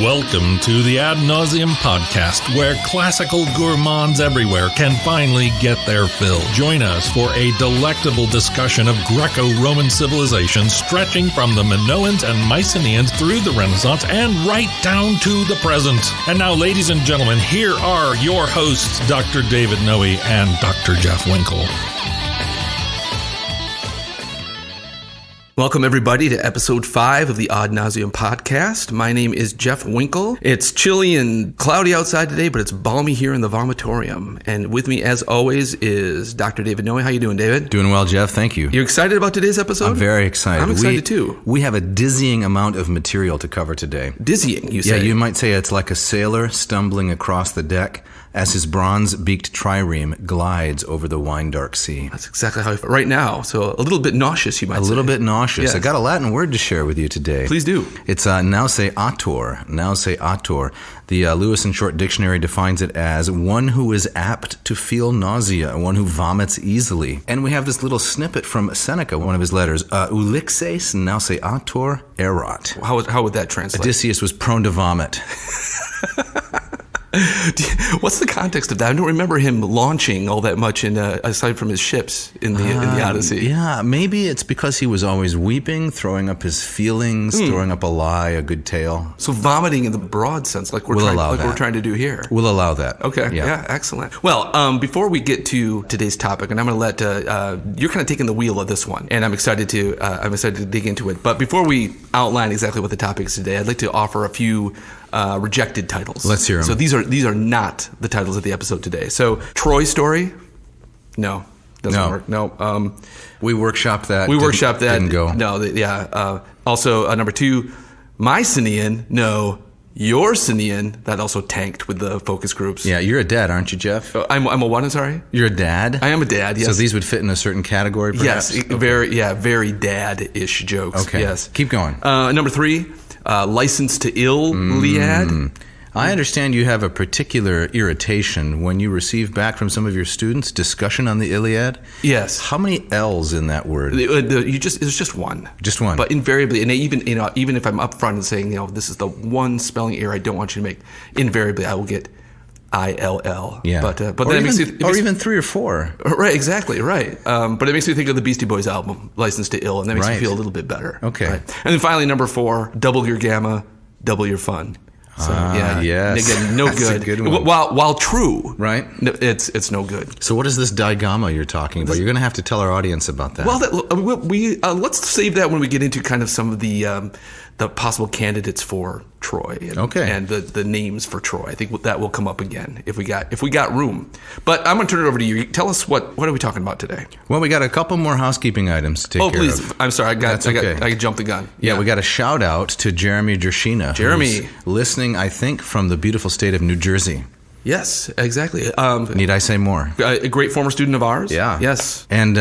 Welcome to the Ad Nauseam podcast, where classical gourmands everywhere can finally get their fill. Join us for a delectable discussion of Greco-Roman civilization stretching from the Minoans and Mycenaeans through the Renaissance and right down to the present. And now, ladies and gentlemen, here are your hosts, Dr. David Noe and Dr. Jeff Winkle. Welcome, everybody, to episode 5 of the Ad Nauseam podcast. My name is Jeff Winkle. It's chilly and cloudy outside today, but it's balmy here in the vomitorium. And with me, as always, is Dr. David Noe. How you doing, David? Doing well, Jeff. Thank you. You excited about today's episode? I'm very excited. I'm excited, too. We have a dizzying amount of material to cover today. Dizzying, you say? Yeah, you might say it's like a sailor stumbling across the deck as his bronze-beaked trireme glides over the wine-dark sea. That's exactly how I feel right now. So a little bit nauseous, you might say. A little bit nauseous. Yes. I got a Latin word to share with you today. Please do. It's nauseator. The Lewis and Short Dictionary defines it as one who is apt to feel nausea, one who vomits easily. And we have this little snippet from Seneca, one of his letters, Ulixes nauseator erat. How would that translate? Odysseus was prone to vomit. What's the context of that? I don't remember him launching all that much aside from his ships in the Odyssey. Yeah, maybe it's because he was always weeping, throwing up his feelings, throwing up a lie, a good tale. So vomiting in the broad sense, like we're trying to do here. We'll allow that. Okay. Yeah, excellent. Well, before we get to today's topic, and I'm going to let you're kind of taking the wheel of this one, and I'm excited to dig into it. But before we outline exactly what the topic is today, I'd like to offer a few rejected titles. Let's hear them. So these are not the titles of the episode today. So Troy Story, no, doesn't work. No, we workshopped that. Didn't go. No, also number 2, Mycenaean, no. Yourcenaean, that also tanked with the focus groups. Yeah, you're a dad, aren't you, Jeff? I'm a what? I'm sorry. You're a dad. I am a dad. Yes. So these would fit in a certain category, perhaps? Yes, okay. very dad-ish jokes. Okay. Yes. Keep going. Number 3. License to Iliad. I understand you have a particular irritation when you receive back from some of your students discussion on the Iliad. Yes. How many L's in that word? It's just one. Just one. But invariably, and even if I'm upfront and saying, this is the one spelling error I don't want you to make, invariably I will get ILL. Yeah. But then even 3 or 4. Right. Exactly. Right. But it makes me think of the Beastie Boys album, License to Ill, and that makes me feel a little bit better. Okay. Right. And then finally, number 4, double your gamma, double your fun. So, yes. Again, no That's good. A good one. While true, right? It's no good. So what is this digamma you're talking about? You're going to have to tell our audience about that. Well, let's save that when we get into kind of some of the possible candidates for Troy. And the names for Troy. I think that will come up again if we got room. But I'm going to turn it over to you. Tell us what are we talking about today? Well, we got a couple more housekeeping items to take care of. Oh, please. I'm sorry. I jumped the gun. Yeah, we got a shout out to Jeremy Jershina. Jeremy. Listening, I think, from the beautiful state of New Jersey. Yes, exactly. Need I say more? A great former student of ours. Yeah. Yes. And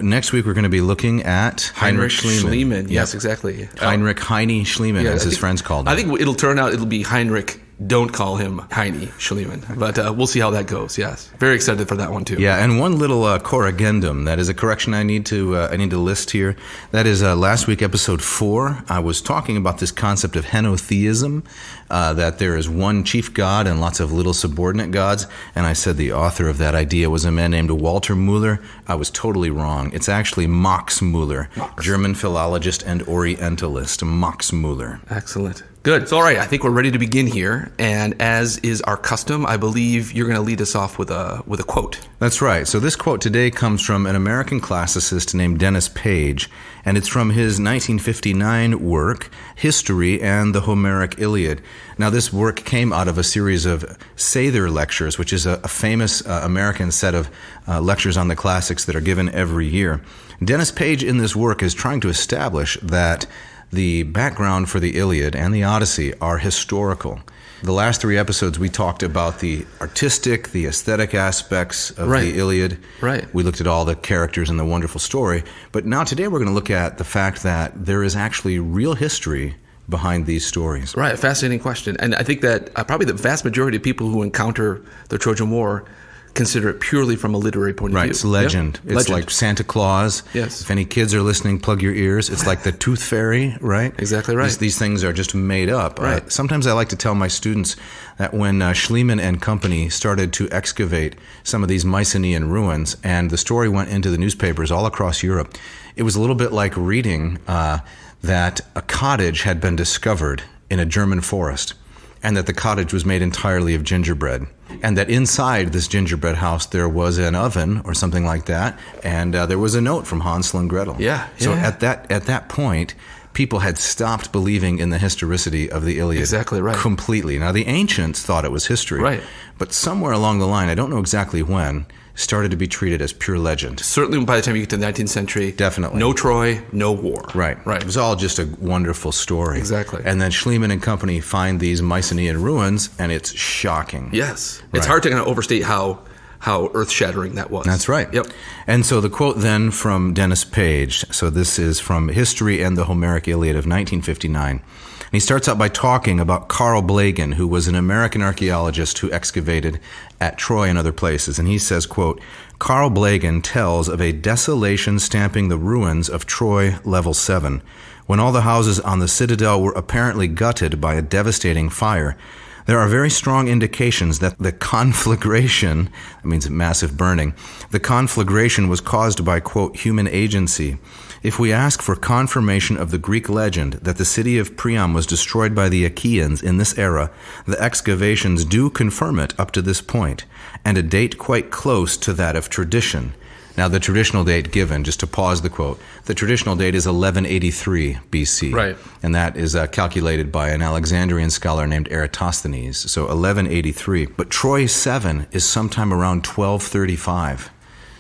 next week we're going to be looking at Heinrich Schliemann. Yes, exactly. Heinrich Heine Schliemann, as his friends called him. I think it'll be Heinrich. Don't call him Heine Schliemann. But we'll see how that goes, yes. Very excited for that one, too. Yeah, and one little corrigendum. That is a correction I need to list here. That is last week, episode 4. I was talking about this concept of henotheism, that there is one chief god and lots of little subordinate gods. And I said the author of that idea was a man named Walter Müller. I was totally wrong. It's actually Max Müller, German philologist and orientalist. Max Müller. Excellent. Good. So, all right, I think we're ready to begin here. And as is our custom, I believe you're going to lead us off with a quote. That's right. So this quote today comes from an American classicist named Dennis Page, and it's from his 1959 work, History and the Homeric Iliad. Now, this work came out of a series of Sather lectures, which is a famous American set of lectures on the classics that are given every year. Dennis Page in this work is trying to establish that the background for the Iliad and the Odyssey are historical. The last 3 episodes, we talked about the artistic, the aesthetic aspects of the Iliad. Right. We looked at all the characters and the wonderful story. But now today we're going to look at the fact that there is actually real history behind these stories. Right, a fascinating question. And I think that probably the vast majority of people who encounter the Trojan War consider it purely from a literary point of view. Right, it's legend. Yep. It's like Santa Claus. Yes. If any kids are listening, plug your ears. It's like the Tooth Fairy, right? Exactly right. These things are just made up. Right. Sometimes I like to tell my students that when Schliemann and company started to excavate some of these Mycenaean ruins, and the story went into the newspapers all across Europe, it was a little bit like reading that a cottage had been discovered in a German forest, and that the cottage was made entirely of gingerbread, and that inside this gingerbread house there was an oven or something like that, and there was a note from Hansel and Gretel. Yeah. So at that point, people had stopped believing in the historicity of the Iliad. Exactly right. Completely. Now, the ancients thought it was history. Right. But somewhere along the line, I don't know exactly when, started to be treated as pure legend. Certainly by the time you get to the 19th century. Definitely. No Troy, no war. Right. Right. It was all just a wonderful story. Exactly. And then Schliemann and company find these Mycenaean ruins, and it's shocking. Yes. Right. It's hard to kind of overstate how earth-shattering that was. That's right. Yep. And so the quote then from Dennis Page, so this is from History and the Homeric Iliad of 1959. And he starts out by talking about Carl Blagan, who was an American archaeologist who excavated at Troy and other places. And he says, quote, Carl Blagan tells of a desolation stamping the ruins of Troy Level 7, when all the houses on the citadel were apparently gutted by a devastating fire. There are very strong indications that the conflagration, that means massive burning, the conflagration was caused by, quote, human agency. If we ask for confirmation of the Greek legend that the city of Priam was destroyed by the Achaeans in this era, the excavations do confirm it up to this point, and a date quite close to that of tradition. Now, the traditional date given, just to pause the quote, the traditional date is 1183 BC. Right. And that is calculated by an Alexandrian scholar named Eratosthenes, so 1183. But Troy 7 is sometime around 1235.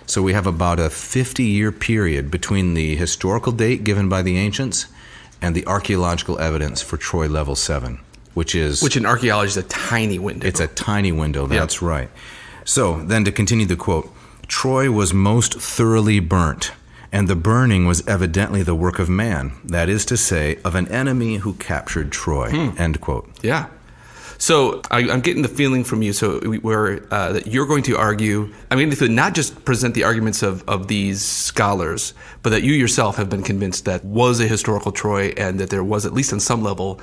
So we have about a 50-year period between the historical date given by the ancients and the archaeological evidence for Troy Level 7, which in archaeology is a tiny window. It's a tiny window, that's right. So then to continue the quote, Troy was most thoroughly burnt, and the burning was evidently the work of man, that is to say, of an enemy who captured Troy, end quote. Yeah. So I'm getting the feeling from you, that you're going to argue, I'm going to not just present the arguments of these scholars, but that you yourself have been convinced that was a historical Troy and that there was, at least on some level,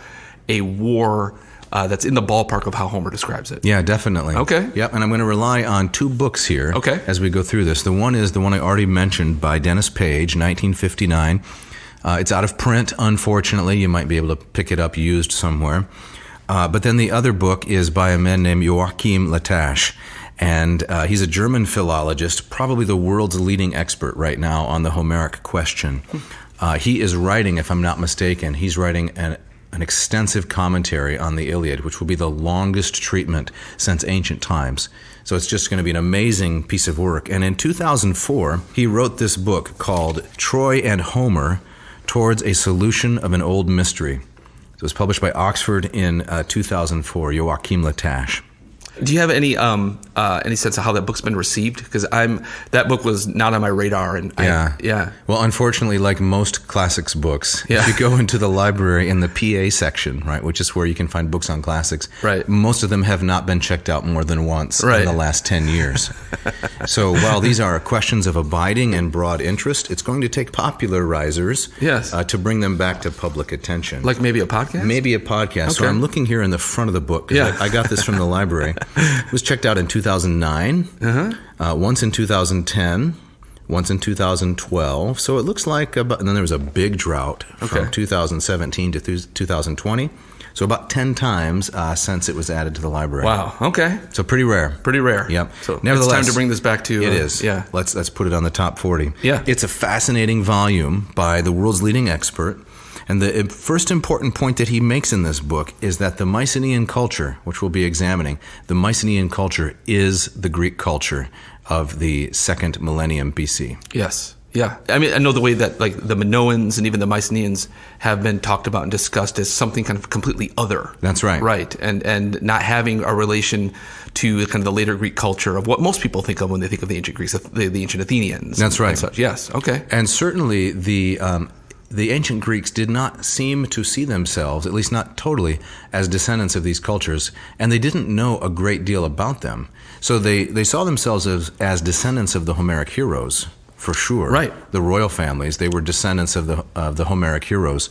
a war that's in the ballpark of how Homer describes it. Yeah, definitely. Okay. Yep, and I'm going to rely on two books here as we go through this. The one is the one I already mentioned by Dennis Page, 1959. It's out of print, unfortunately. You might be able to pick it up used somewhere. But then the other book is by a man named Joachim Latache, and he's a German philologist, probably the world's leading expert right now on the Homeric question. He is writing, if I'm not mistaken, he's writing an extensive commentary on the Iliad, which will be the longest treatment since ancient times. So it's just going to be an amazing piece of work. And in 2004, he wrote this book called Troy and Homer, Towards a Solution of an Old Mystery. It was published by Oxford in 2004, Joachim Latache. Do you have any sense of how that book's been received? Because that book was not on my radar, and Well, unfortunately, like most classics books, if you go into the library in the PA section, right, which is where you can find books on classics, right, most of them have not been checked out more than once in the last 10 years. So while these are questions of abiding and broad interest, it's going to take popularizers to bring them back to public attention. Like maybe a podcast? Maybe a podcast. Okay. So I'm looking here in the front of the book, because I got this from the library. It was checked out in 2009, once in 2010, once in 2012. So it looks like and then there was a big drought from 2017 to 2020. So about 10 times since it was added to the library. Wow. Okay. So pretty rare. Pretty rare. Yep. So nevertheless, it's time to bring this back to... It is. Yeah. Let's put it on the top 40. Yeah. It's a fascinating volume by the world's leading expert. And the first important point that he makes in this book is that the Mycenaean culture, which we'll be examining, the Mycenaean culture is the Greek culture of the second millennium BC. Yes. Yeah. I mean, I know the way that like the Minoans and even the Mycenaeans have been talked about and discussed as something kind of completely other. That's right. Right. And not having a relation to kind of the later Greek culture of what most people think of when they think of the ancient Greeks, the ancient Athenians. That's right. And such. Yes. Okay. And certainly the the ancient Greeks did not seem to see themselves, at least not totally, as descendants of these cultures, and they didn't know a great deal about them. So they saw themselves as descendants of the Homeric heroes, for sure. Right. The royal families, they were descendants of the Homeric heroes.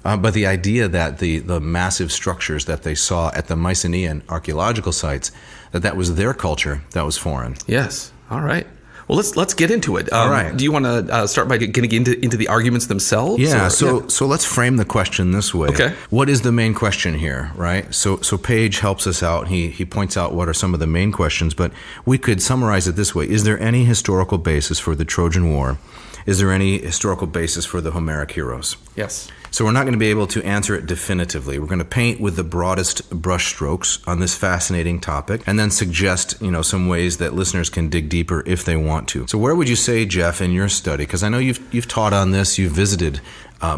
But the idea that the massive structures that they saw at the Mycenaean archaeological sites, that was their culture, that was foreign. Yes. All right. Well, let's get into it. All right. Do you want to start by getting into the arguments themselves? Yeah. So let's frame the question this way. Okay. What is the main question here, right? So Page helps us out. He points out what are some of the main questions, but we could summarize it this way: is there any historical basis for the Trojan War? Is there any historical basis for the Homeric heroes? Yes. So we're not going to be able to answer it definitively. We're going to paint with the broadest brushstrokes on this fascinating topic, and then suggest, some ways that listeners can dig deeper if they want to. So where would you say, Jeff, in your study, because I know you've taught on this, you've visited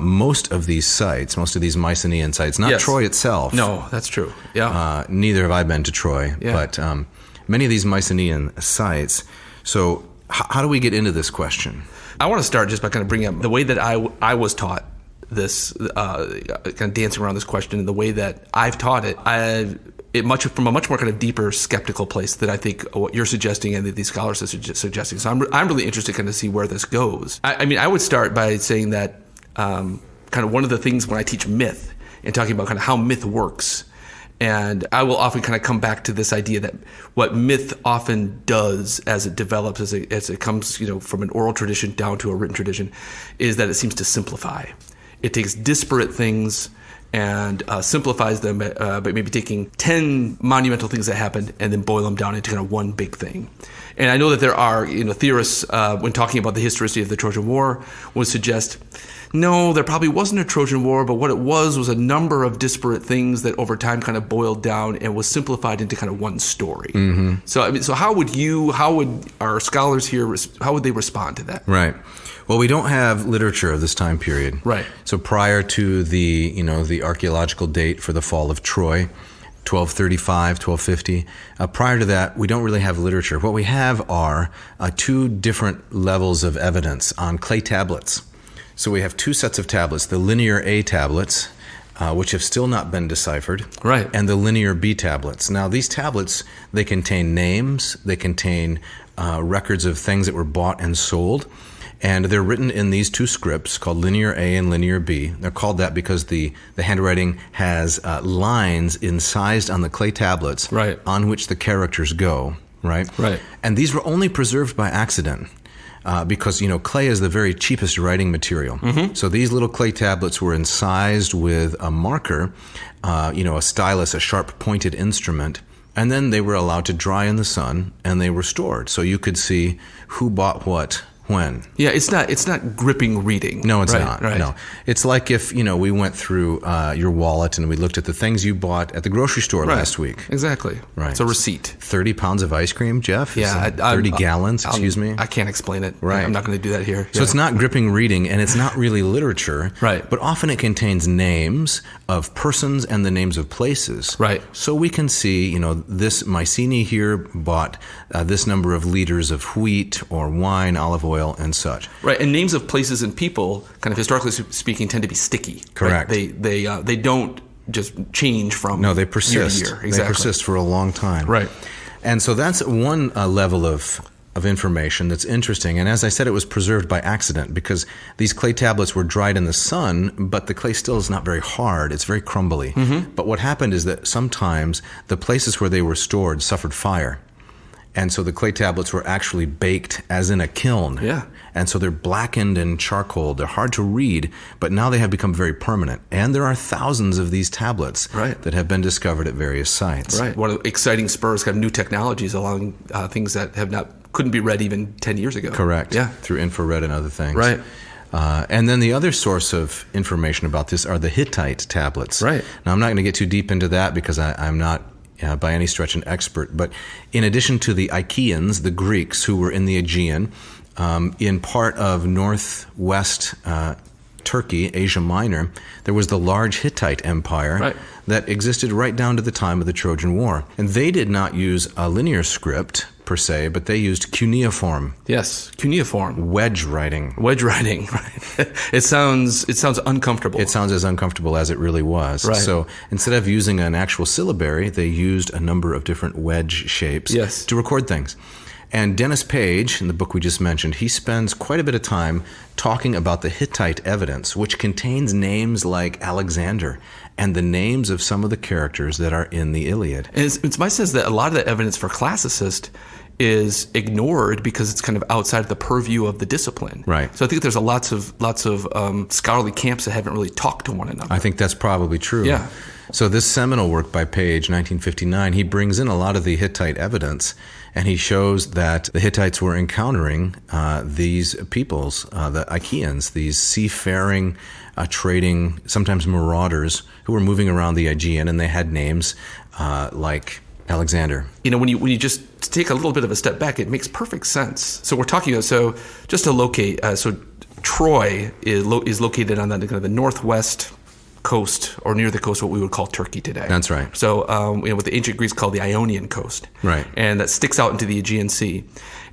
most of these sites, most of these Mycenaean sites, not Yes. Troy itself. No, that's true. Yeah. Neither have I been to Troy, Yeah. but many of these Mycenaean sites. So how do we get into this question? I want to start just by kind of bringing up the way that I was taught this, kind of dancing around this question, and the way that I've taught it. From a much more kind of deeper skeptical place that I think what you're suggesting and that these scholars are suggesting. So I'm really interested kind of see where this goes. I would start by saying that kind of one of the things when I teach myth and talking about kind of how myth works, and I will often kind of come back to this idea that what myth often does as it develops, as it comes, from an oral tradition down to a written tradition, is that it seems to simplify. It takes disparate things and simplifies them, by maybe taking 10 monumental things that happened and then boil them down into kind of one big thing. And I know that there are, theorists, when talking about the historicity of the Trojan War, would suggest, no, there probably wasn't a Trojan War, but what it was a number of disparate things that over time kind of boiled down and was simplified into kind of one story. Mm-hmm. So how would our scholars here, how would they respond to that? Right. Well, we don't have literature of this time period. Right. So prior to the archaeological date for the fall of Troy, 1235, 1250, prior to that, we don't really have literature. What we have are two different levels of evidence on clay tablets. So we have two sets of tablets, the linear A tablets, which have still not been deciphered, right, and the linear B tablets. Now, these tablets, they contain names, they contain records of things that were bought and sold, and they're written in these two scripts called Linear A and Linear B. They're called that because the handwriting has lines incised on the clay tablets, right, on which the characters go, right? Right. And these were only preserved by accident. Because, clay is the very cheapest writing material. Mm-hmm. So these little clay tablets were incised with a marker, a stylus, a sharp pointed instrument, and then they were allowed to dry in the sun, and they were stored. So you could see who bought what when. Yeah, it's not gripping reading. No, it's right, not. Right. No, it's like if we went through your wallet and we looked at the things you bought at the grocery store last week. Exactly. Right. It's a receipt. 30 pounds of ice cream, Jeff. Yeah, 30 gallons. Excuse me. I can't explain it. Right. I'm not going to do that here. So it's not gripping reading, and it's not really literature. Right. But often it contains names of persons and the names of places. Right. So we can see, this Mycenae here bought this number of liters of wheat or wine, olive oil, and such. Right, and names of places and people, kind of historically speaking, tend to be sticky. Correct. Right? They don't just change from they persist. year to year. Exactly. They persist for a long time. Right. And so that's one level of information that's interesting. And as I said, it was preserved by accident because these clay tablets were dried in the sun, but the clay still is not very hard. It's very crumbly. Mm-hmm. But what happened is that sometimes the places where they were stored suffered fire. And so the clay tablets were actually baked as in a kiln. Yeah. And so they're blackened and charcoal. They're hard to read, but now they have become very permanent. And there are thousands of these tablets that have been discovered at various sites. Right. One of the exciting spurs, kind of new technologies along things that couldn't be read even 10 years ago. Correct. Yeah. Through infrared and other things. Right. And then the other source of information about this are the Hittite tablets. Right. Now, I'm not going to get too deep into that because I'm not by any stretch an expert. But in addition to the Achaeans, the Greeks who were in the Aegean, in part of northwest Turkey, Asia Minor, there was the large Hittite Empire that existed right down to the time of the Trojan War. And they did not use a linear script per se, but they used cuneiform. Yes, cuneiform. Wedge writing. Wedge writing, right. It sounds uncomfortable. It sounds as uncomfortable as it really was. Right. So instead of using an actual syllabary, they used a number of different wedge shapes to record things. And Dennis Page, in the book we just mentioned, he spends quite a bit of time talking about the Hittite evidence, which contains names like Alexander and the names of some of the characters that are in the Iliad. And it's my sense that a lot of the evidence for classicists is ignored because it's kind of outside of the purview of the discipline. Right. So I think there's lots of scholarly camps that haven't really talked to one another. I think that's probably true. Yeah. So this seminal work by Page, 1959, he brings in a lot of the Hittite evidence, and he shows that the Hittites were encountering these peoples, the Achaeans, these seafaring, trading, sometimes marauders, who were moving around the Aegean, and they had names like Alexander. When you just take a little bit of a step back, it makes perfect sense. So we're talking about, so just to locate, so Troy is located on the kind of the northwest coast, or near the coast, what we would call Turkey today. That's right. So what the ancient Greeks called the Ionian coast. Right. And that sticks out into the Aegean Sea.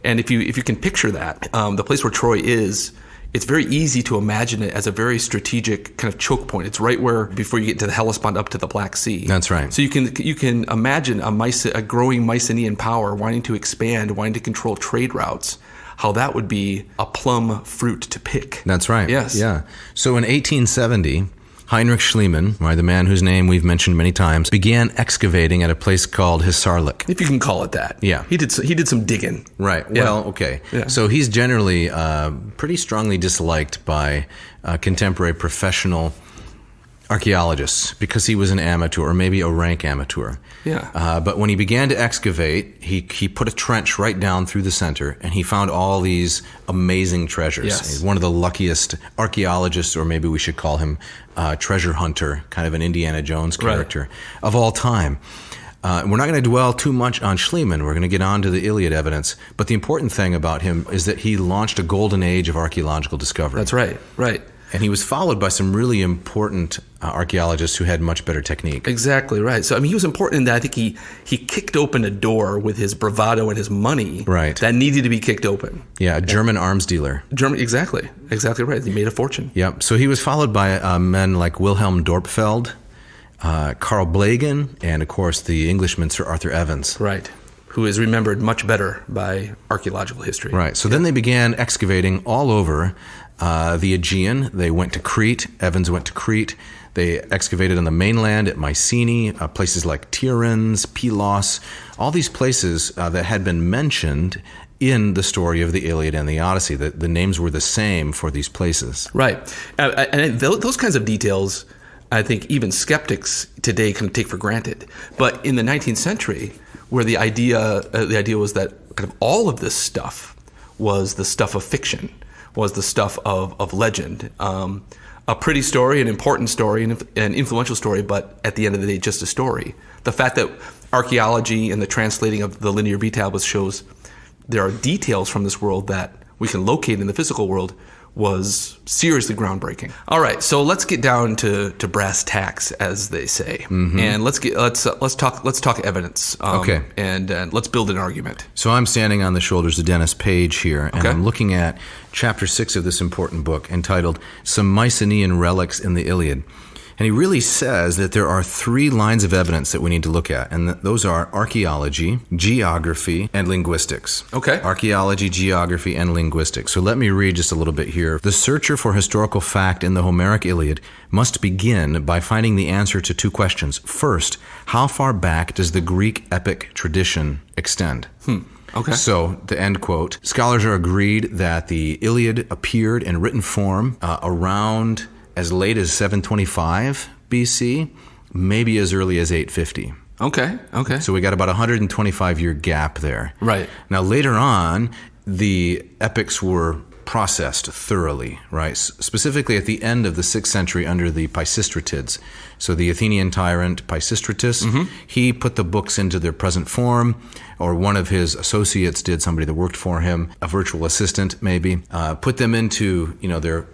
And if you can picture that, the place where Troy is, it's very easy to imagine it as a very strategic kind of choke point. It's right where, before you get to the Hellespont up to the Black Sea. That's right. So you can imagine a growing Mycenaean power wanting to expand, wanting to control trade routes, how that would be a plum fruit to pick. That's right. Yes. Yeah. So in 1870, Heinrich Schliemann, right, the man whose name we've mentioned many times, began excavating at a place called Hisarlik. If you can call it that. Yeah. He did some digging. Right. Yeah. Well, okay. Yeah. So he's generally pretty strongly disliked by contemporary professional archaeologists because he was an amateur, or maybe a rank amateur. Yeah. But when he began to excavate, he put a trench right down through the center, and he found all these amazing treasures. Yes. He's one of the luckiest archaeologists, or maybe we should call him treasure hunter, kind of an Indiana Jones character of all time. We're not going to dwell too much on Schliemann. We're going to get on to the Iliad evidence. But the important thing about him is that he launched a golden age of archaeological discovery. That's right. Right. And he was followed by some really important archaeologists who had much better technique. Exactly right. So, he was important in that I think he kicked open a door with his bravado and his money that needed to be kicked open. Yeah, a German arms dealer. Exactly right. He made a fortune. Yep. So he was followed by men like Wilhelm Dorpfeld, Carl Blegen, and, of course, the Englishman Sir Arthur Evans. Right. Who is remembered much better by archaeological history. Right. So then they began excavating all over the Aegean. They went to Crete. Evans went to Crete. They excavated on the mainland at Mycenae, places like Tiryns, Pylos, all these places that had been mentioned in the story of the Iliad and the Odyssey. The names were the same for these places. Right. And those kinds of details, I think even skeptics today can take for granted. But in the 19th century, where the idea was that kind of all of this stuff was the stuff of fiction, was the stuff of legend. A pretty story, an important story, an influential story, but at the end of the day, just a story. The fact that archaeology and the translating of the Linear B tablets shows there are details from this world that we can locate in the physical world was seriously groundbreaking. All right, so let's get down to brass tacks, as they say, and let's talk evidence. Okay, and let's build an argument. So I'm standing on the shoulders of Dennis Page here, and I'm looking at chapter 6 of this important book entitled "Some Mycenaean Relics in the Iliad." And he really says that there are 3 lines of evidence that we need to look at, and those are archaeology, geography, and linguistics. Okay. Archaeology, geography, and linguistics. So let me read just a little bit here. The searcher for historical fact in the Homeric Iliad must begin by finding the answer to 2 questions. First, how far back does the Greek epic tradition extend? Okay. So, the end quote. Scholars are agreed that the Iliad appeared in written form around as late as 725 BC, maybe as early as 850. Okay. So we got about a 125-year gap there. Right. Now, later on, the epics were processed thoroughly, right? Specifically at the end of the 6th century under the Pisistratids. So the Athenian tyrant Pisistratus, he put the books into their present form, or one of his associates did, somebody that worked for him, a virtual assistant maybe, put them into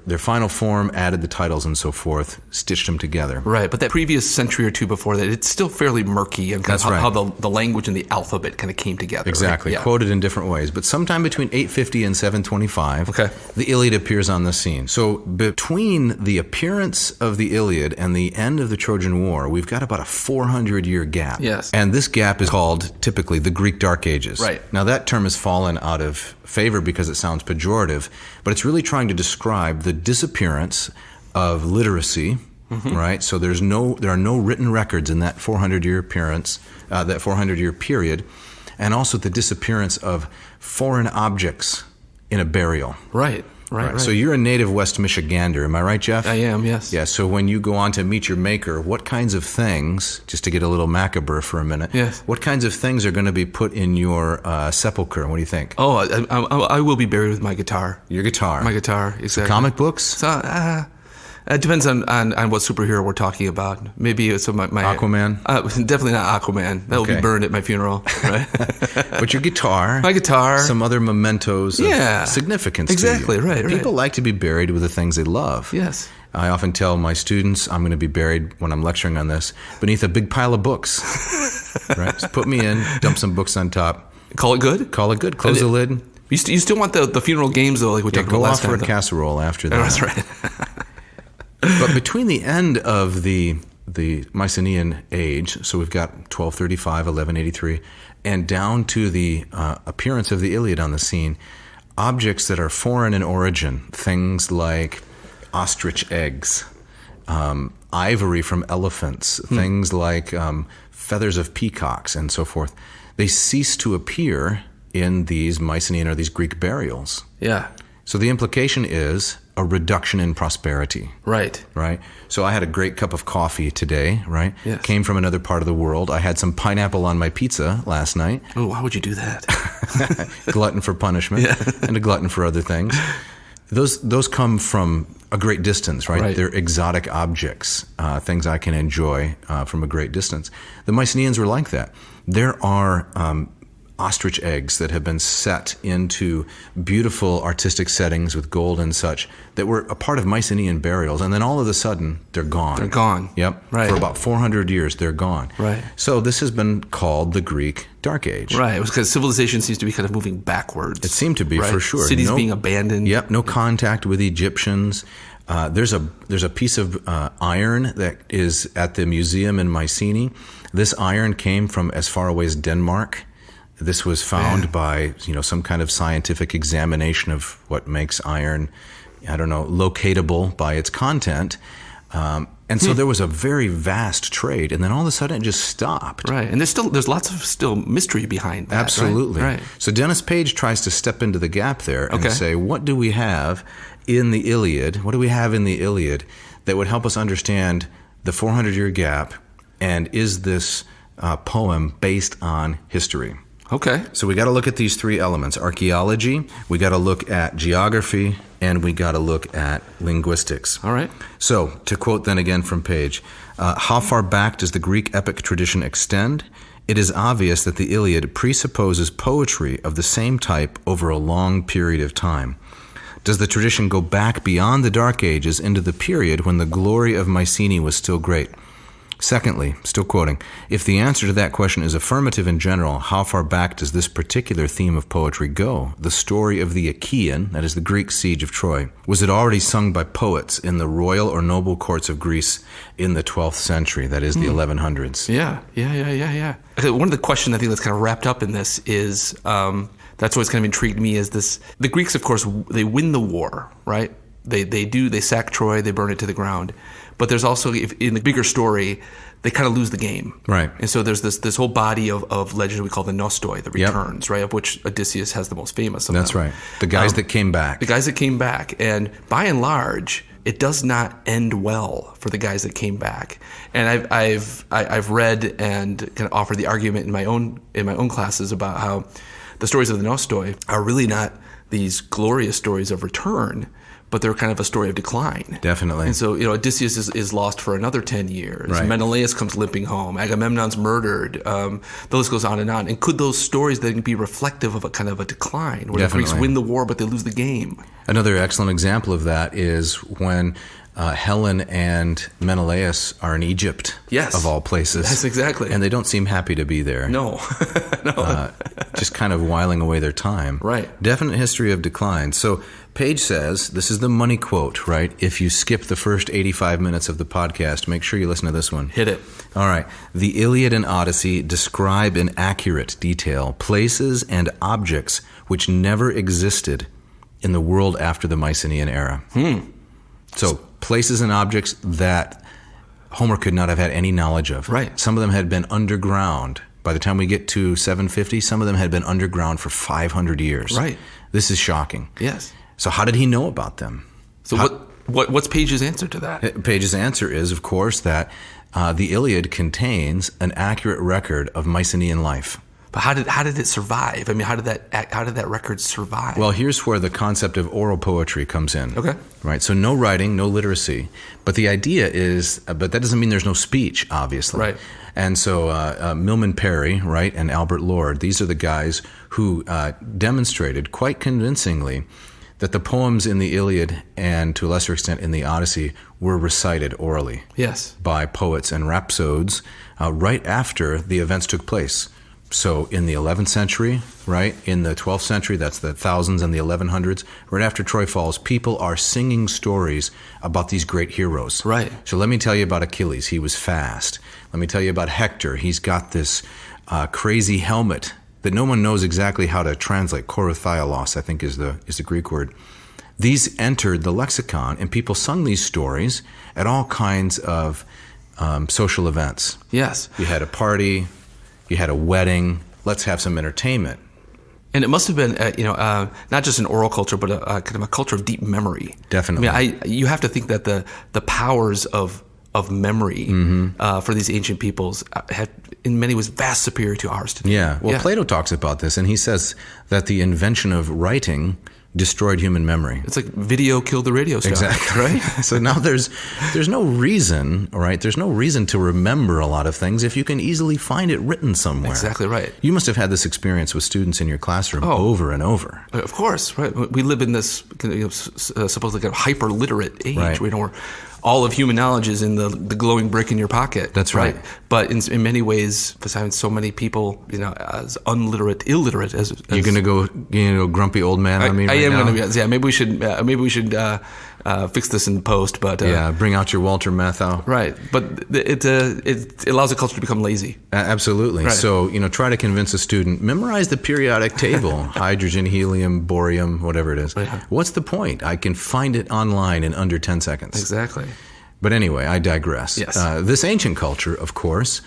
their final form, added the titles and so forth, stitched them together. Right, but that previous century or two before that, it's still fairly murky and how the language and the alphabet kind of came together. Exactly, right? Quoted in different ways. But sometime between 850 and 725, the Iliad appears on the scene. So between the appearance of the Iliad and the end of the Trojan War, we've got about a 400-year gap. Yes. And this gap is called typically the Greek Dark Ages. Right. Now that term has fallen out of favor because it sounds pejorative, but it's really trying to describe the disappearance of literacy, right? So there are no written records in that 400-year appearance, that 400-year period, and also the disappearance of foreign objects in a burial. Right. So you're a native West Michigander, am I right, Jeff? I am, yes. Yeah, so when you go on to meet your maker, what kinds of things, just to get a little macabre for a minute, what kinds of things are going to be put in your sepulcher? What do you think? Oh, I will be buried with my guitar. Your guitar? My guitar, exactly. So comic books? So, it depends on what superhero we're talking about. Maybe it's my Aquaman? Definitely not Aquaman. That will be burned at my funeral, right? But your guitar. My guitar. Some other mementos of significance exactly, to you. Right. People like to be buried with the things they love. Yes. I often tell my students I'm going to be buried, when I'm lecturing on this, beneath a big pile of books. Right? Just put me in, dump some books on top. Call it good? Call it good. Close the lid. You still want the funeral games, though, like we talked about last time. Go off for a casserole after that. That's right. But between the end of the Mycenaean age, so we've got 1235, 1183, and down to the appearance of the Iliad on the scene, objects that are foreign in origin, things like ostrich eggs, ivory from elephants, things like feathers of peacocks, and so forth, they cease to appear in these Mycenaean or these Greek burials. Yeah. So the implication is a reduction in prosperity. Right. So I had a great cup of coffee today, right? Yes. Came from another part of the world. I had some pineapple on my pizza last night. Oh, why would you do that? Glutton for punishment and a glutton for other things. Those come from a great distance, right? They're exotic objects, things I can enjoy from a great distance. The Mycenaeans were like that. There are ostrich eggs that have been set into beautiful artistic settings with gold and such that were a part of Mycenaean burials, and then all of a sudden they're gone. They're gone. Yep. Right. For about 400 years they're gone. Right. So this has been called the Greek Dark Age. Right. It was because civilization seems to be kind of moving backwards. It seemed to be, for sure. Cities being abandoned. Yep. No contact with Egyptians. There's a piece of iron that is at the museum in Mycenae. This iron came from as far away as Denmark. This was found by some kind of scientific examination of what makes iron, locatable by its content. And so there was a very vast trade, and then all of a sudden it just stopped. Right, and there's lots of still mystery behind that. Absolutely. Right. So Dennis Page tries to step into the gap there and say, what do we have in the Iliad? What do we have in the Iliad that would help us understand the 400-year gap, and is this poem based on history? Okay. So we got to look at these three elements: archaeology, we got to look at geography, and we got to look at linguistics. All right. So to quote then again from Page, how far back does the Greek epic tradition extend? It is obvious that the Iliad presupposes poetry of the same type over a long period of time. Does the tradition go back beyond the Dark Ages into the period when the glory of Mycenae was still great? Secondly, still quoting, if the answer to that question is affirmative in general, how far back does this particular theme of poetry go? The story of the Achaean, that is the Greek siege of Troy, was it already sung by poets in the royal or noble courts of Greece in the 12th century, that is the 1100s? Yeah. One of the questions I think that's kind of wrapped up in this is, that's always kind of intrigued me, is this: the Greeks, of course, they win the war, right? They sack Troy, they burn it to the ground. But there's also, in the bigger story, they kind of lose the game. Right. And so there's this whole body of legend we call the Nostoi, the returns, right, of which Odysseus has the most famous of them. That's right. The guys that came back. The guys that came back. And by and large, it does not end well for the guys that came back. And I've read and kind of offered the argument in my own classes about how the stories of the Nostoi are really not these glorious stories of return, but they're kind of a story of decline. Definitely. And so, Odysseus is lost for another 10 years. Right. Menelaus comes limping home. Agamemnon's murdered. The list goes on. And could those stories then be reflective of a kind of a decline, where the Greeks win the war, but they lose the game? Another excellent example of that is when Helen and Menelaus are in Egypt, yes, of all places. Yes, exactly. And they don't seem happy to be there. No. No. Just kind of whiling away their time. Right. Definite history of decline. So Page says, this is the money quote, right? If you skip the first 85 minutes of the podcast, make sure you listen to this one. Hit it. All right. The Iliad and Odyssey describe in accurate detail places and objects which never existed in the world after the Mycenaean era. So places and objects that Homer could not have had any knowledge of. Right. Some of them had been underground. By the time we get to 750, some of them had been underground for 500 years. Right. This is shocking. Yes. So how did he know about them? So what's Page's answer to that? Page's answer is, of course, that the Iliad contains an accurate record of Mycenaean life. But how did it survive? I mean, how did that record survive? Well, here's where the concept of oral poetry comes in. Okay. Right. So no writing, no literacy. But the idea is, but that doesn't mean there's no speech, obviously. Right. And so Milman Parry, right, and Albert Lord, these are the guys who demonstrated quite convincingly that the poems in the Iliad and to a lesser extent in the Odyssey were recited orally. Yes. By poets and rhapsodes right after the events took place. So in the 11th century, right, in the 12th century, that's the thousands and the 1100s, right after Troy falls, people are singing stories about these great heroes. Right. So let me tell you about Achilles. He was fast. Let me tell you about Hector. He's got this crazy helmet that no one knows exactly how to translate. Korothiolos, I think, is the Greek word. These entered the lexicon, and people sung these stories at all kinds of social events. Yes. You had a party. You had a wedding. Let's have some entertainment. And it must have been, not just an oral culture, but a kind of a culture of deep memory. Definitely. I mean, you have to think that the powers of memory for these ancient peoples had, in many ways, vast superior to ours today. Yeah. Well, Plato talks about this, and he says that the invention of writing destroyed human memory. It's like video killed the radio star. Exactly. Right? So now there's no reason, right? There's no reason to remember a lot of things if you can easily find it written somewhere. Exactly right. You must have had this experience with students in your classroom over and over. Of course, right? We live in this supposedly kind of hyper-literate age, right, where all of human knowledge is in the glowing brick in your pocket. That's right. But in many ways, besides so many people, as illiterate as you're going to go grumpy old man on me right now? I am going to. Yeah, maybe we should fix this in post. But bring out your Walter Matthau. Right, but it allows a culture to become lazy. Absolutely. Right. So try to convince a student, memorize the periodic table: hydrogen, helium, borium, whatever it is. Right. What's the point? I can find it online in under 10 seconds. Exactly. But anyway, I digress. Yes. This ancient culture, of course,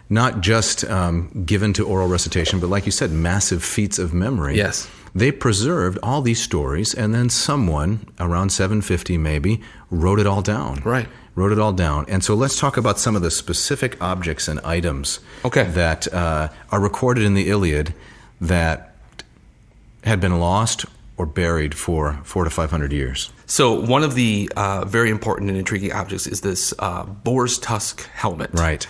not just given to oral recitation, but like you said, massive feats of memory. Yes. They preserved all these stories, and then someone, around 750 maybe, wrote it all down. Right. Wrote it all down. And so let's talk about some of the specific objects and items that are recorded in the Iliad that had been lost or buried for 400 to 500 years. So one of the very important and intriguing objects is this boar's tusk helmet, right?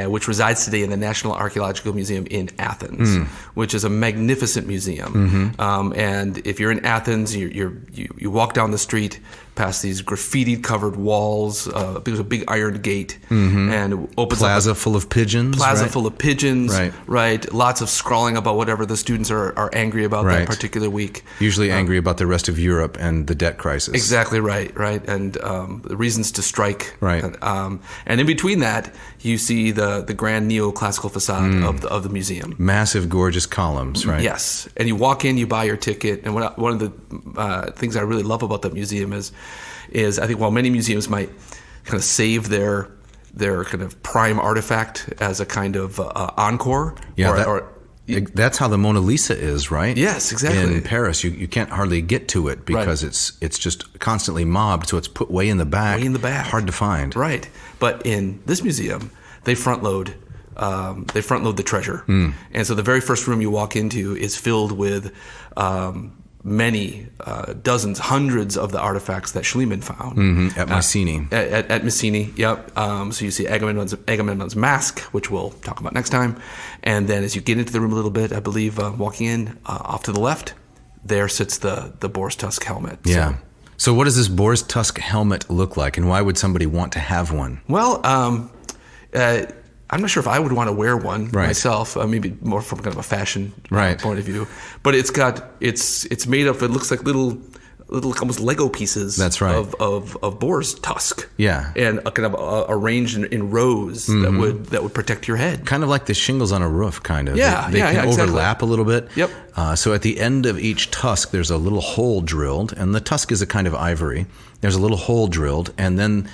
Which resides today in the National Archaeological Museum in Athens, which is a magnificent museum. And if you're in Athens, you walk down the street past these graffiti-covered walls. There's a big iron gate, and it opens plaza full of pigeons. Full of pigeons, right? Lots of scrawling about whatever the students are angry about that particular week. Usually angry about the rest of Europe and the debt crisis. Exactly right, and the reasons to strike. Right. And in between that, you see the grand neoclassical facade of the museum. Massive, gorgeous columns, right? Yes. And you walk in, you buy your ticket, and one of the things I really love about that museum is I think while many museums might kind of save their kind of prime artifact as a kind of encore, that's how the Mona Lisa is, right? Yes, exactly. In Paris, you can't hardly get to it because it's just constantly mobbed, so it's put way in the back. Way in the back. Hard to find. Right. But in this museum, they front load the treasure. And so the very first room you walk into is filled with many, dozens, hundreds of the artifacts that Schliemann found. At Mycenae. At Mycenae, yep. So you see Agamemnon's mask, which we'll talk about next time. And then as you get into the room a little bit, I believe walking in, off to the left, there sits the boar's tusk helmet. Yeah. So what does this boar's tusk helmet look like, and why would somebody want to have one? Well, I'm not sure if I would want to wear one myself. Maybe more from kind of a fashion point of view. But it's made of. It looks like little almost Lego pieces. That's right. Of boar's tusk. Yeah. And kind of arranged in rows that would protect your head. Kind of like the shingles on a roof, kind of. Yeah. They can overlap a little bit. Yep. So at the end of each tusk, there's a little hole drilled, and the tusk is a kind of ivory. There's a little hole drilled, and then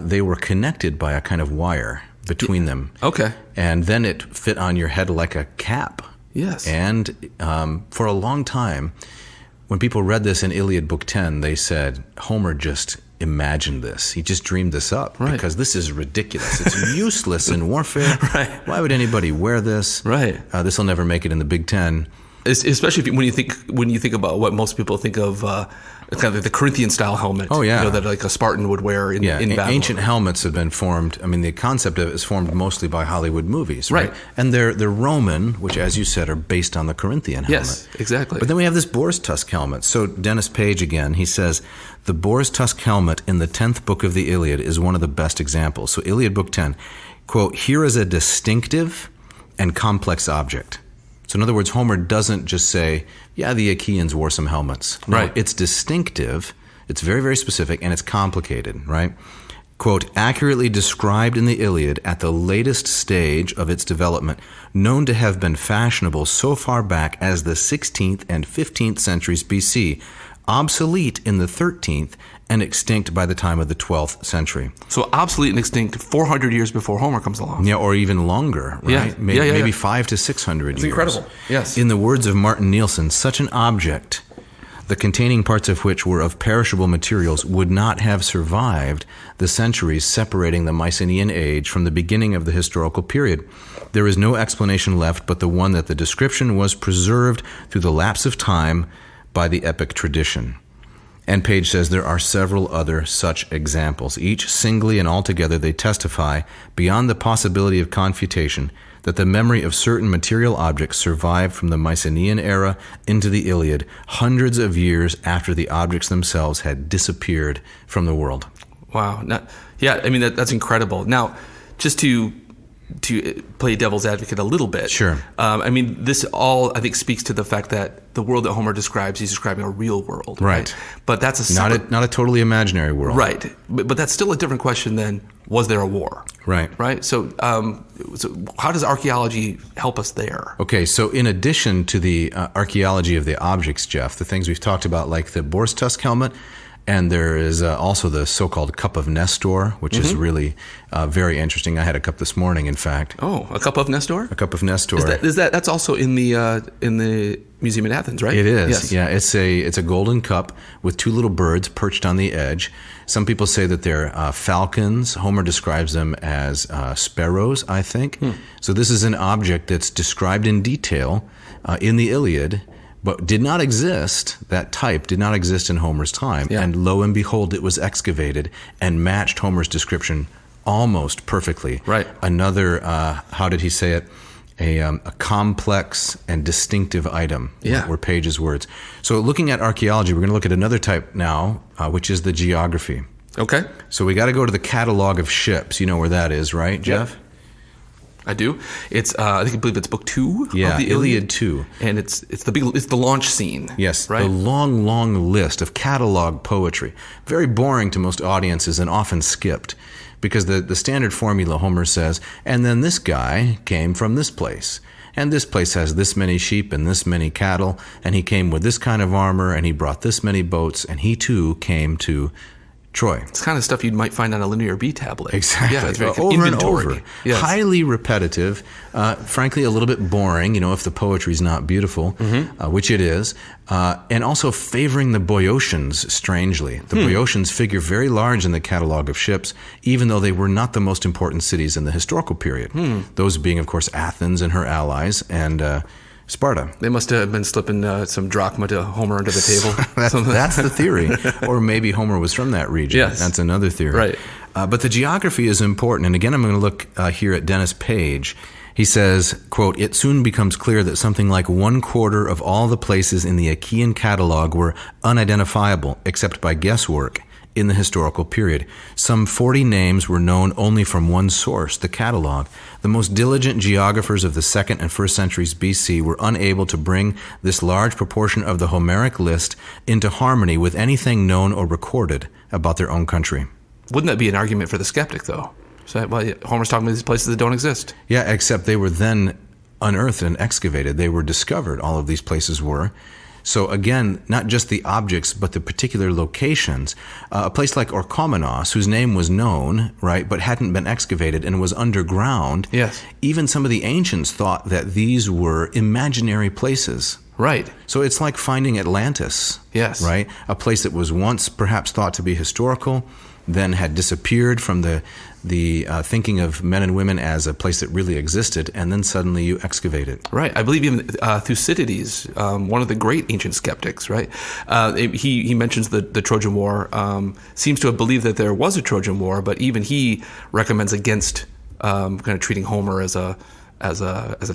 they were connected by a kind of wire between them. Okay. And then it fit on your head like a cap. Yes. And for a long time, when people read this in Iliad Book 10, they said, Homer just imagined this. He just dreamed this up because this is ridiculous. It's useless in warfare. Right. Why would anybody wear this? Right. This will never make it in the Big Ten. Especially when you think about what most people think of, kind of like the Corinthian style helmet. Oh yeah, that like a Spartan would wear in battle. Ancient helmets have been formed. I mean, the concept of it is formed mostly by Hollywood movies, right? And they're Roman, which, as you said, are based on the Corinthian helmet. Yes, exactly. But then we have this boar's tusk helmet. So Dennis Page again, he says the boar's tusk helmet in the 10th book of the Iliad is one of the best examples. So Iliad Book 10, quote, "Here is a distinctive and complex object." So in other words, Homer doesn't just say, yeah, the Achaeans wore some helmets. No, right. It's distinctive, it's very, very specific, and it's complicated, right? Quote, "Accurately described in the Iliad at the latest stage of its development, known to have been fashionable so far back as the 16th and 15th centuries BC, obsolete in the 13th, and extinct by the time of the 12th century." So obsolete and extinct 400 years before Homer comes along. Yeah, or even longer, right? Yeah. Maybe 500 to 600 years. It's incredible, yes. In the words of Martin Nielsen, such an object, the containing parts of which were of perishable materials, would not have survived the centuries separating the Mycenaean age from the beginning of the historical period. There is no explanation left but the one that the description was preserved through the lapse of time by the epic tradition. And Page says there are several other such examples. Each singly and altogether they testify, beyond the possibility of confutation, that the memory of certain material objects survived from the Mycenaean era into the Iliad hundreds of years after the objects themselves had disappeared from the world. Wow. That's incredible. Now, just to play devil's advocate a little bit. Sure. This all, I think, speaks to the fact that the world that Homer describes, he's describing a real world. Right. But that's not a totally imaginary world. Right. But that's still a different question than, was there a war? Right. Right? So how does archaeology help us there? Okay, so in addition to the archaeology of the objects, Jeff, the things we've talked about, like the boar's tusk helmet, and there is also the so-called cup of Nestor, which is really very interesting. I had a cup this morning, in fact. Oh, a cup of Nestor? A cup of Nestor. That's also in the museum in Athens, right? It is. Yes. Yeah, it's a golden cup with two little birds perched on the edge. Some people say that they're falcons. Homer describes them as sparrows, I think. So this is an object that's described in detail in the Iliad, but did not exist, that type did not exist in Homer's time. Yeah. And lo and behold, it was excavated and matched Homer's description almost perfectly. Right. Another, how did he say it? A complex and distinctive item, were Page's words. So looking at archaeology, we're going to look at another type now, which is the geography. Okay. So we got to go to the catalog of ships. You know where that is, right, Jeff? Yep. I do. It's I believe it's book 2 of the Iliad 2. And it's the launch scene. Yes, right? The long list of catalog poetry. Very boring to most audiences and often skipped because the standard formula, Homer says, and then this guy came from this place. And this place has this many sheep and this many cattle, and he came with this kind of armor, and he brought this many boats, and he too came to Troy. It's kind of stuff you might find on a linear B tablet. Exactly. Yeah, it's very over inventory. And over. Yes. Highly repetitive. Frankly, a little bit boring, if the poetry's not beautiful, which it is. And also favoring the Boeotians, strangely. The Boeotians figure very large in the catalog of ships, even though they were not the most important cities in the historical period. Those being, of course, Athens and her allies, and Sparta. They must have been slipping some drachma to Homer under the table. That's the theory. Or maybe Homer was from that region. Yes. That's another theory. Right. But the geography is important. And again, I'm going to look here at Dennis Page. He says, quote, "It soon becomes clear that something like 1/4 of all the places in the Achaean catalog were unidentifiable, except by guesswork, in the historical period. Some 40 names were known only from one source, the catalog. The most diligent geographers of the 2nd and 1st centuries BC were unable to bring this large proportion of the Homeric list into harmony with anything known or recorded about their own country." Wouldn't that be an argument for the skeptic, though? So, well, Homer's talking about these places that don't exist. Yeah, except they were then unearthed and excavated. They were discovered, all of these places were. So again, not just the objects, but the particular locations. A place like Orchomenos, whose name was known, right, but hadn't been excavated and was underground. Yes. Even some of the ancients thought that these were imaginary places. Right. So it's like finding Atlantis. Yes. Right? A place that was once perhaps thought to be historical, then had disappeared from the thinking of men and women as a place that really existed, and then suddenly you excavate it. Right. I believe even Thucydides, one of the great ancient skeptics, right? He mentions the Trojan War, seems to have believed that there was a Trojan War, but even he recommends against kind of treating Homer as a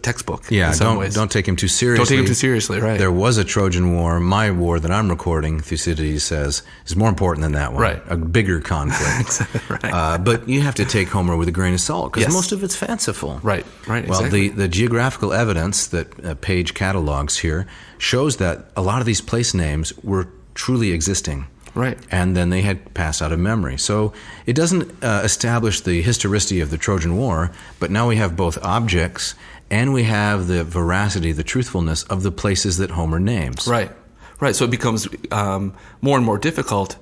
textbook. Yeah, in some ways. Don't take him too seriously. Don't take him too seriously, right? There was a Trojan War. My war that I'm recording, Thucydides says, is more important than that one. Right. A bigger conflict. Right. But you have to take Homer with a grain of salt, because Yes. most of it's fanciful. Right, Well, exactly. the geographical evidence that Page catalogs here shows that a lot of these place names were truly existing. Right. And then they had passed out of memory. So it doesn't establish the historicity of the Trojan War, but now we have both objects and we have the veracity, the truthfulness of the places that Homer names. Right. So it becomes more and more difficult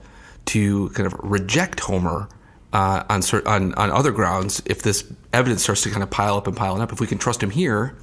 to kind of reject Homer on other grounds if this evidence starts to kind of pile up. If we can trust him here,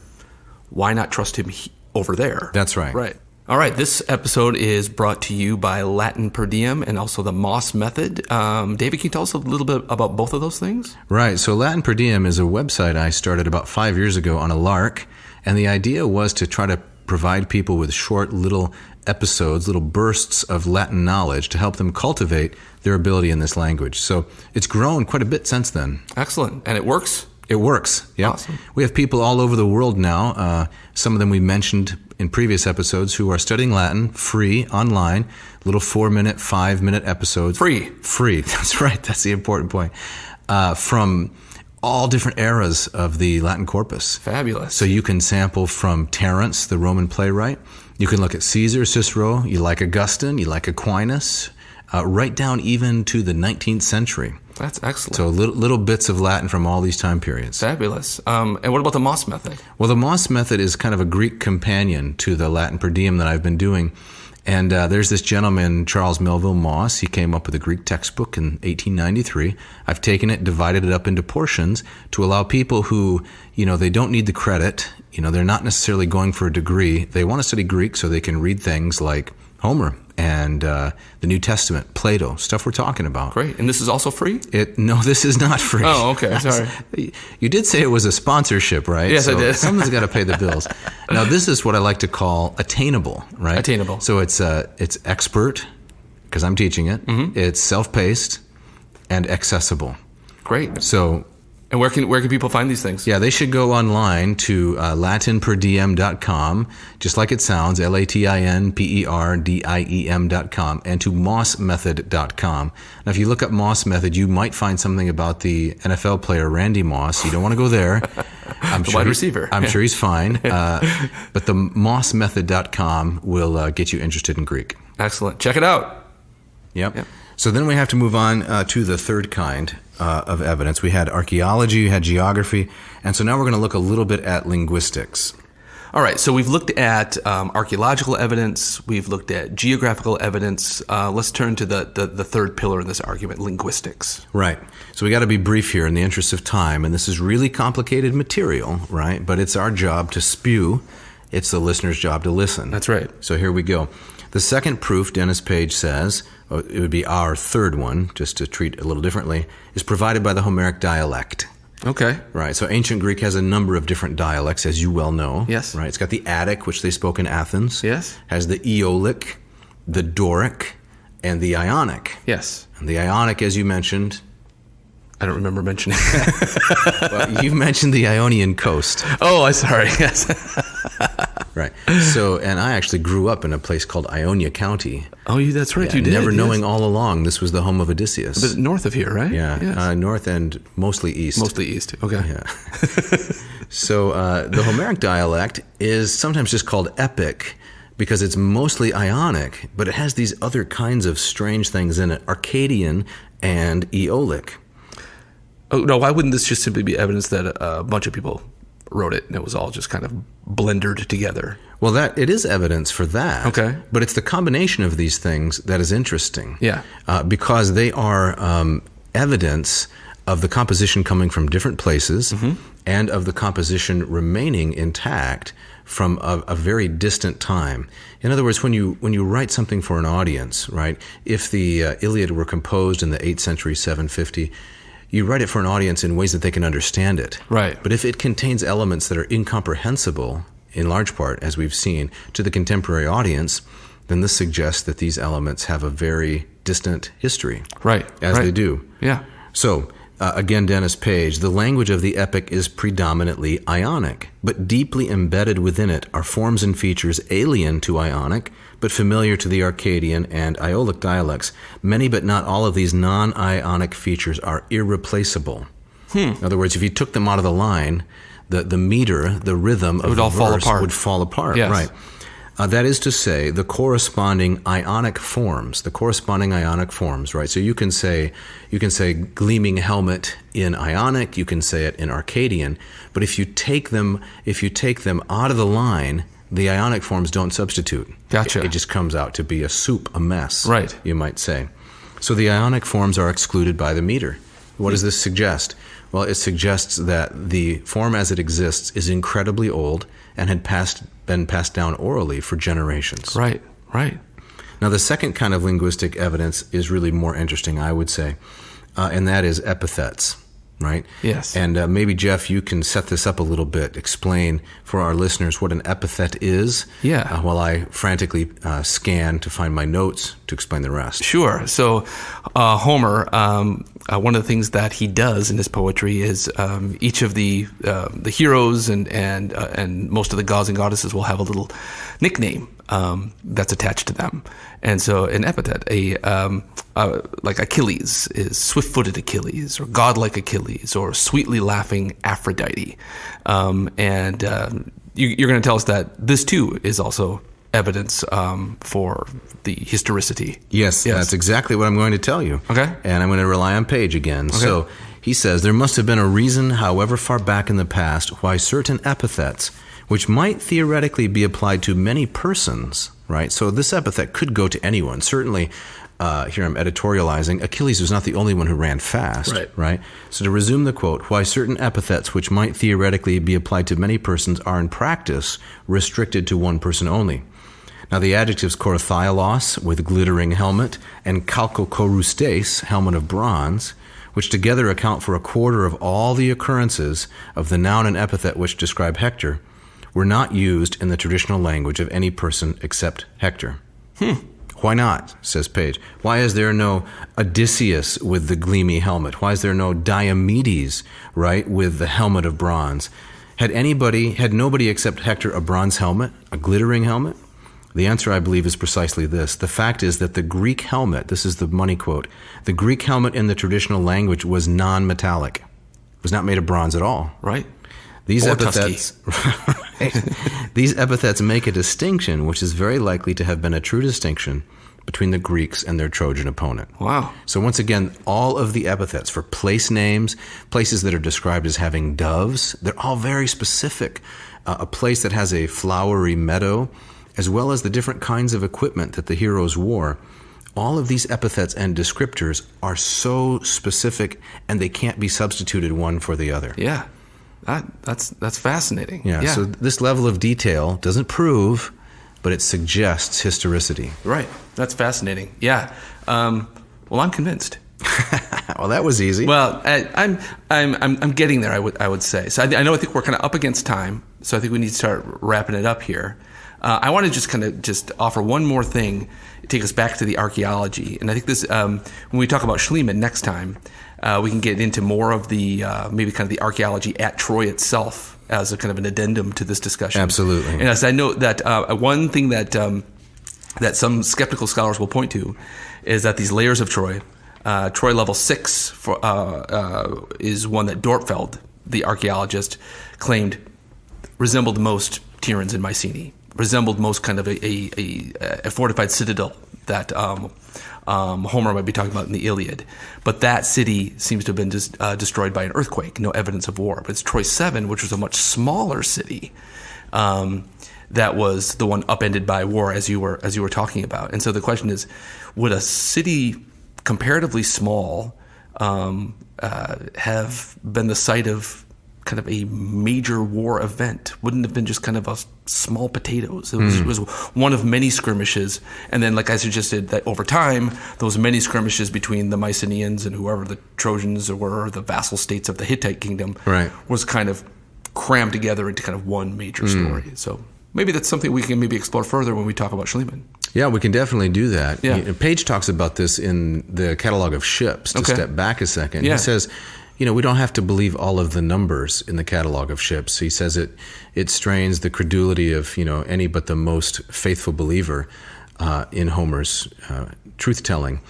why not trust him over there? That's right. Right. All right, this episode is brought to you by Latin per diem and also the Moss Method. David, can you tell us a little bit about both of those things? Right. So Latin per diem is a website I started about 5 years ago on a lark, and the idea was to try to provide people with short little episodes, little bursts of Latin knowledge to help them cultivate their ability in this language. So it's grown quite a bit since then. Excellent. And it works? It works, yeah. Awesome. We have people all over the world now, some of them we mentioned in previous episodes, who are studying Latin free, online, little 4-minute, 5-minute episodes. Free, that's right, that's the important point, from all different eras of the Latin corpus. Fabulous. So you can sample from Terence, the Roman playwright. You can look at Caesar, Cicero, you like Augustine, you like Aquinas, right down even to the 19th century. That's excellent. So little bits of Latin from all these time periods. Fabulous. And what about the Moss Method? Well, the Moss Method is kind of a Greek companion to the Latin per diem that I've been doing. And there's this gentleman, Charles Melville Moss. He came up with a Greek textbook in 1893. I've taken it, divided it up into portions to allow people who, they don't need the credit. They're not necessarily going for a degree. They want to study Greek so they can read things like Homer and the New Testament, Plato, stuff we're talking about. Great. And this is also free? No, this is not free. Oh, okay. Sorry. You did say it was a sponsorship, right? Yes, so I did. Someone's got to pay the bills. Now, this is what I like to call attainable, right? Attainable. So it's expert, because I'm teaching it. Mm-hmm. It's self-paced and accessible. Great. So... And where can people find these things? Yeah, they should go online to latinperdiem.com, just like it sounds, LATINPERDIEM.com, and to mossmethod.com. Now, if you look up Moss Method, you might find something about the NFL player Randy Moss. You don't want to go there. The wide receiver. I'm sure he's fine. But the mossmethod.com will get you interested in Greek. Excellent. Check it out. Yep. So then we have to move on to the third kind of evidence. We had archaeology, we had geography, and so now we're going to look a little bit at linguistics. All right, so we've looked at archaeological evidence, we've looked at geographical evidence. Let's turn to the third pillar in this argument, linguistics. Right. So we got to be brief here in the interest of time, and this is really complicated material, right? But it's our job to spew. It's the listener's job to listen. That's right. So here we go. The second proof, Dennis Page says, it would be our third one, just to treat it a little differently, is provided by the Homeric dialect. Okay. Right. So ancient Greek has a number of different dialects, as you well know. Yes. Right. It's got the Attic, which they spoke in Athens. Yes. Has the Aeolic, the Doric, and the Ionic. Yes. And the Ionic, as you mentioned. I don't remember mentioning. Well, you mentioned the Ionian coast. Oh, I'm sorry. Yes. Right. So, and I actually grew up in a place called Ionia County. Oh, that's right. Yeah, you did. Never knowing all along this was the home of Odysseus. But north of here, right? Yeah. Yes. North and mostly east. Mostly east. Okay. Yeah. So the Homeric dialect is sometimes just called epic because it's mostly Ionic, but it has these other kinds of strange things in it, Arcadian and Aeolic. Oh, no, why wouldn't this just simply be evidence that a bunch of people wrote it and it was all just kind of blendered together? Well, it is evidence for that. Okay. But it's the combination of these things that is interesting. Yeah. Because they are evidence of the composition coming from different places and of the composition remaining intact from a very distant time. In other words, when you write something for an audience, right? If the Iliad were composed in the 8th century, 750, you write it for an audience in ways that they can understand it. Right. But if it contains elements that are incomprehensible, in large part, as we've seen, to the contemporary audience, then this suggests that these elements have a very distant history. Right. As they do. Yeah. So, again, Dennis Page, the language of the epic is predominantly Ionic, but deeply embedded within it are forms and features alien to Ionic, but familiar to the Arcadian and Aeolic dialects. Many but not all of these non-Ionic features are irreplaceable. In other words, if you took them out of the line, the meter, the rhythm of the verse would fall apart. Yes. Right. That is to say, the corresponding Ionic forms, right? So you can say gleaming helmet in Ionic, you can say it in Arcadian, but if you take them out of the line, the Ionic forms don't substitute. Gotcha. It just comes out to be a soup, a mess, right? You might say. So the Ionic forms are excluded by the meter. What does this suggest? Well, it suggests that the form as it exists is incredibly old and had been passed down orally for generations. Right, right. Now, the second kind of linguistic evidence is really more interesting, I would say, and that is epithets, right? Yes. And maybe, Jeff, you can set this up a little bit, explain for our listeners what an epithet is. Yeah. While I frantically scan to find my notes to explain the rest. Sure. So Homer, one of the things that he does in his poetry is each of the heroes and most of the gods and goddesses will have a little nickname that's attached to them. And so an epithet, like Achilles is swift-footed Achilles, or godlike Achilles, or sweetly laughing Aphrodite. And you're going to tell us that this too is also evidence for the historicity. Yes, that's exactly what I'm going to tell you. Okay. And I'm going to rely on Page again. Okay. So he says, there must have been a reason, however far back in the past, why certain epithets, which might theoretically be applied to many persons, right? So this epithet could go to anyone. Certainly, here I'm editorializing, Achilles was not the only one who ran fast, right? So to resume the quote, why certain epithets which might theoretically be applied to many persons are in practice restricted to one person only. Now the adjectives korathiolos, with glittering helmet, and kalkokorustes, helmet of bronze, which together account for a quarter of all the occurrences of the noun and epithet which describe Hector, were not used in the traditional language of any person except Hector. Why not, says Page. Why is there no Odysseus with the gleamy helmet? Why is there no Diomedes, right, with the helmet of bronze? Had nobody except Hector a bronze helmet, a glittering helmet? The answer, I believe, is precisely this. The fact is that the Greek helmet, this is the money quote, the Greek helmet in the traditional language was non-metallic. It was not made of bronze at all. Right. These epithets make a distinction which is very likely to have been a true distinction between the Greeks and their Trojan opponent. Wow. So once again, all of the epithets for place names, places that are described as having doves, they're all very specific. A place that has a flowery meadow, as well as the different kinds of equipment that the heroes wore, all of these epithets and descriptors are so specific and they can't be substituted one for the other. Yeah. That's fascinating. Yeah, so this level of detail doesn't prove, but it suggests historicity. Right. That's fascinating. Yeah. Well, I'm convinced. Well, that was easy. Well, I'm getting there. I would say. So I think we're kind of up against time. So I think we need to start wrapping it up here. I want to just offer one more thing, take us back to the archaeology, and I think this when we talk about Schliemann next time, we can get into more of the maybe kind of the archaeology at Troy itself as a kind of an addendum to this discussion. Absolutely. And as I know that one thing that that some skeptical scholars will point to is that these layers of Troy, Troy level 6 is one that Dorpfeld, the archaeologist, claimed resembled most Tiryns in Mycenae, resembled most kind of a fortified citadel that Homer might be talking about in the Iliad. But that city seems to have been destroyed by an earthquake, no evidence of war. But it's Troy 7, which was a much smaller city, that was the one upended by war, as you were talking about. And so the question is, would a city comparatively small have been the site of kind of a major war event? Wouldn't have been just kind of a small potatoes. It was one of many skirmishes, and then, like I suggested, that over time, those many skirmishes between the Mycenaeans and whoever the Trojans were, the vassal states of the Hittite kingdom, was kind of crammed together into kind of one major story. So maybe that's something we can maybe explore further when we talk about Schliemann. Yeah, we can definitely do that. Yeah. Page talks about this in the catalog of ships. To step back a second, Yeah. He says, we don't have to believe all of the numbers in the catalog of ships. He says it strains the credulity of any but the most faithful believer in Homer's truth-telling.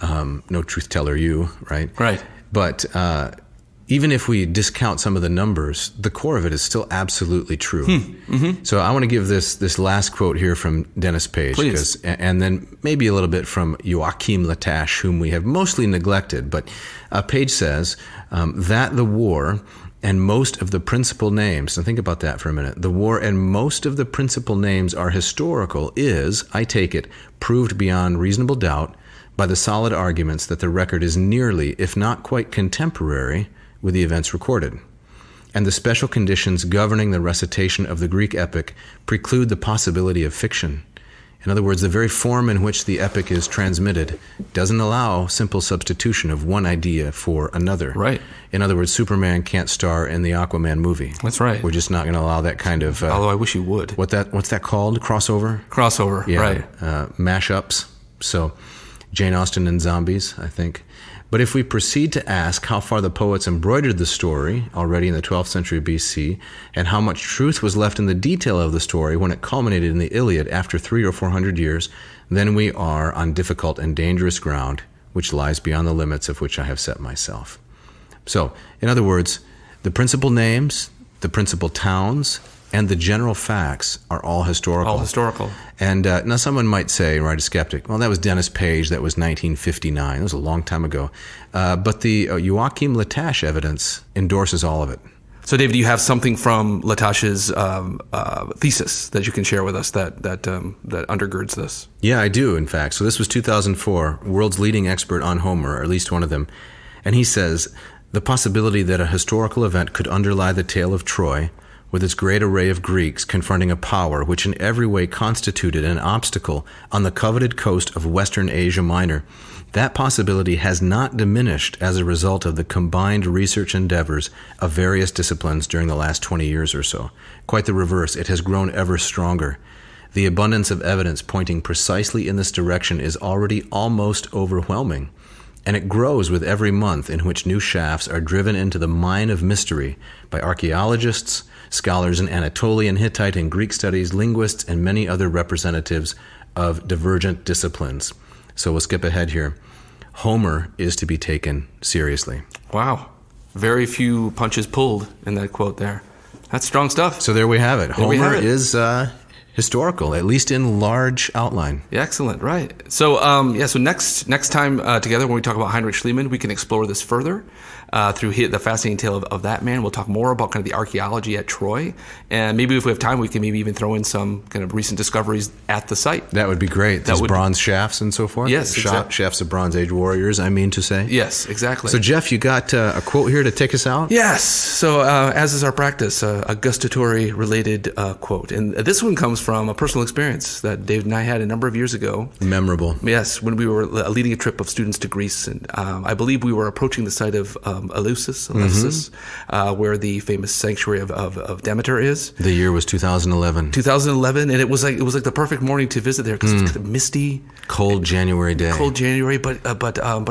No truth-teller you, right? Right. But even if we discount some of the numbers, the core of it is still absolutely true. So I want to give this last quote here from Dennis Page, and then maybe a little bit from Joachim Latache, whom we have mostly neglected. But Page says that the war and most of the principal names, and think about that for a minute, the war and most of the principal names are historical is, I take it, proved beyond reasonable doubt by the solid arguments that the record is nearly, if not quite contemporary, with the events recorded, and the special conditions governing the recitation of the Greek epic preclude the possibility of fiction. In other words, the very form in which the epic is transmitted doesn't allow simple substitution of one idea for another. Right. In other words, Superman can't star in the Aquaman movie. That's right. We're just not going to allow that kind of... although I wish you would. What's that called? Crossover? Crossover, yeah, right. Mashups. So Jane Austen and zombies, I think. But if we proceed to ask how far the poets embroidered the story already in the 12th century BC, and how much truth was left in the detail of the story when it culminated in the Iliad after 300 or 400 years, then we are on difficult and dangerous ground, which lies beyond the limits of which I have set myself. So, in other words, the principal names, the principal towns, and the general facts are all historical. All historical. And now someone might say, right, a skeptic, well, that was Dennis Page, that was 1959. That was a long time ago. But the Joachim Latache evidence endorses all of it. So, David, you have something from Latache's thesis that you can share with us that undergirds this? Yeah, I do, in fact. So this was 2004, world's leading expert on Homer, or at least one of them. And he says, the possibility that a historical event could underlie the tale of Troy, with its great array of Greeks confronting a power which in every way constituted an obstacle on the coveted coast of Western Asia Minor, that possibility has not diminished as a result of the combined research endeavors of various disciplines during the last 20 years or so. Quite the reverse, it has grown ever stronger. The abundance of evidence pointing precisely in this direction is already almost overwhelming, and it grows with every month in which new shafts are driven into the mine of mystery by archaeologists, scholars in Anatolian, Hittite, and Greek studies, linguists, and many other representatives of divergent disciplines. So we'll skip ahead here. Homer is to be taken seriously. Wow. Very few punches pulled in that quote there. That's strong stuff. So there we have it. Homer is historical, at least in large outline. Yeah, excellent, right. So, so next time together when we talk about Heinrich Schliemann, we can explore this further through the fascinating tale of that man. We'll talk more about kind of the archaeology at Troy, and maybe if we have time, we can maybe even throw in some kind of recent discoveries at the site. That would be great. Those bronze shafts and so forth? Yes, Shafts of Bronze Age warriors, I mean to say. Yes, exactly. So, Jeff, you got a quote here to take us out? Yes. So, as is our practice, a gustatory-related quote. And this one comes from a personal experience that David and I had a number of years ago. Memorable. Yes, when we were leading a trip of students to Greece. And I believe we were approaching the site of Eleusis, where the famous sanctuary of Demeter is. The year was 2011. 2011, and it was like the perfect morning to visit there because it's kind of misty. Cold January day. Cold January, but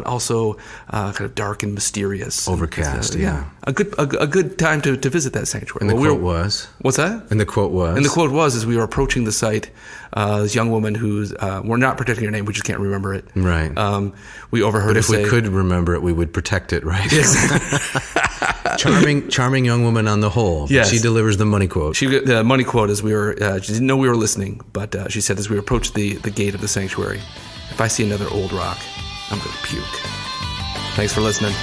also kind of dark and mysterious. Overcast, yeah. A good time to visit that sanctuary. And the quote was? What's that? And the quote was? And the quote was, as we were approaching the site, this young woman who's, we're not protecting her name, we just can't remember it. Right. We overheard her say... But if we could remember it, we would protect it, right? Exactly. Charming young woman on the whole. Yes. She delivers the money quote. The money quote is she didn't know we were listening, but she said as we approached the gate of the sanctuary, if I see another old rock, I'm going to puke. Thanks for listening.